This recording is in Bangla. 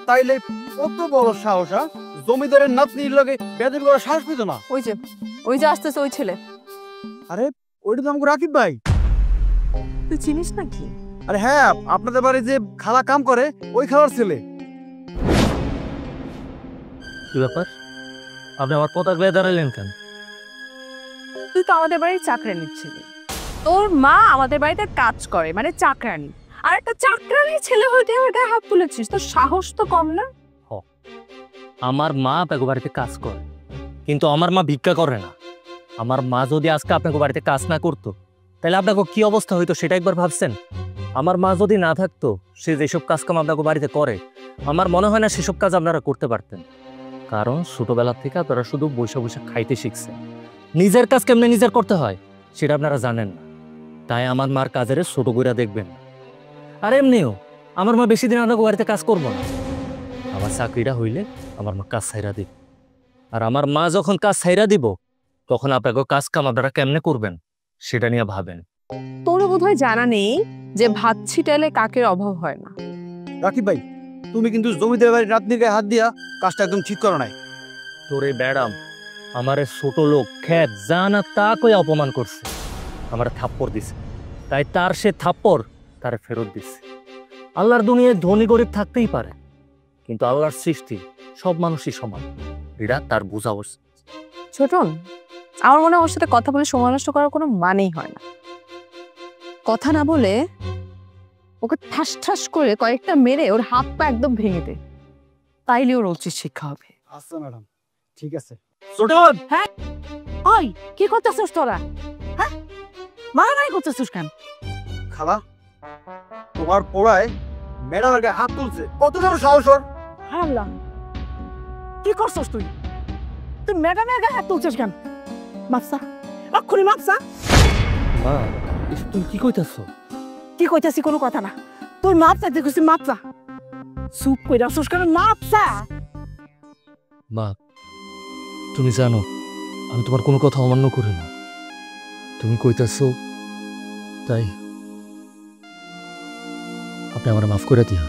তাইলে কত বড় সাহস, জমিদারের নাতনির লগে বেদবি করার সাহস পেত না? ওই যে আসতেছে ওই ছেলে। আরে ওইটা তো আমাকে রাকিব ভাই। তুই চিনিস নাকি? আরে হ্যাঁ, আপনাদের বাড়ি যে খালা কাম করে ওই খালার ছেলে। কি ব্যাপার, আপনি আমার পতাক বেয়ে দাঁড়ালেন কেন? তুই তো আমাদের বাড়ির চাকরানি ছিলি, তোর মা আমাদের বাড়িতে কাজ করে, মানে চাকরানি। আর একটা চাকরানি ছেলে হইতে গায়ে হাত তুলেছিস, তোর সাহস তো কম না। আমার মা আপনাকে বাড়িতে কাজ করে, কিন্তু আমার মা ভিক্ষা করে না। আমার মা যদি আজকে আপনাকে বাড়িতে কাজ না করতো তাহলে আপনাকে কি অবস্থা হইতো সেটা একবার ভাবছেন? আমার মা যদি না থাকতো, সে যেসব কাজ কাম আপনাকে বাড়িতে করে, আমার মনে হয় না সেসব কাজ আপনারা করতে পারতেন। কারণ ছোটবেলা থেকে আপনারা শুধু বসে বসে খাইতে শিখছেন, নিজের কাজ কেমনে নিজের করতে হয় সেটা আপনারা জানেন না। তাই আমার মার কাজের ছোট কইরা দেখবেন। আর এমনিও আমার মা বেশি দিন আপনাকে বাড়িতে কাজ করবো না। আমার চাকরিটা হইলে আমার মা কাজ ছাইরা দিব, আর আমার মা যখন কাজ ছাইরা দিব তখন আপনাকে কাজ কাম আপনারা কেমনে করবেন সেটা নিয়ে ভাবেন। তোরও বোধহয় জানা নেই যে ভাত ছিটালে কাকের অভাব হয় না। রাকিব ভাই, তুমি কিন্তু জমিদার বাড়ির নাতনির গায়ে হাত দিয়া কাজটা একদম ঠিক করো নাই। তোরে ব্যাডাম আমার ছোট লোক খ্যাত জানা তা কই অপমান করছে, আমার থাপ্পড় দিছে, তাই তার সে থাপ্পড় তারে ফেরত দিছে। আল্লাহর দুনিয়ায় ধনী গরিব থাকতেই পারে, কিন্তু আল্লাহর সৃষ্টি সব মানুষই সমান, এটা তার বোঝা উচিত। ছোটন, আমার মনে হয় ওর সাথে কথা বলে সময় নষ্ট করার কোনো মানেই হয় না। কথা না বলে ওকে ঠাস ঠাস করে কয়েকটা মেরে ওর হাত পা একদম ভেঙে দে, তাইলে ওর উচিত শিক্ষা হবে। আচ্ছা ম্যাডাম, ঠিক আছে। ছোটন, হ্যাঁ ওই কি করতেছিস তোরা? হ্যাঁ, মারামারি করতেছিস কেন? খালা, তোমার পোড়ায় ম্যাডামের গায়ে হাত তুলছে, কত বড় সাহস ওর! আল্লাহ, কি করছস তুই? তুই ম্যাডামের গায়ে হাত তুলছিস কেন? মাপসা, অক্ষুনি মাপসা। মা এসব তুমি কি কইতাছো? কি কইতাছি কোনো কথা না, তোর মাপসা দেখছি মাপসা। চুপ কইরা আসছিস কেন? মাপসা। মা তুমি জানো আমি তোমার কোনো কথা অমান্য করি না, তুমি কইতাছো তাই আপনি আমার মাফ করে দিয়া।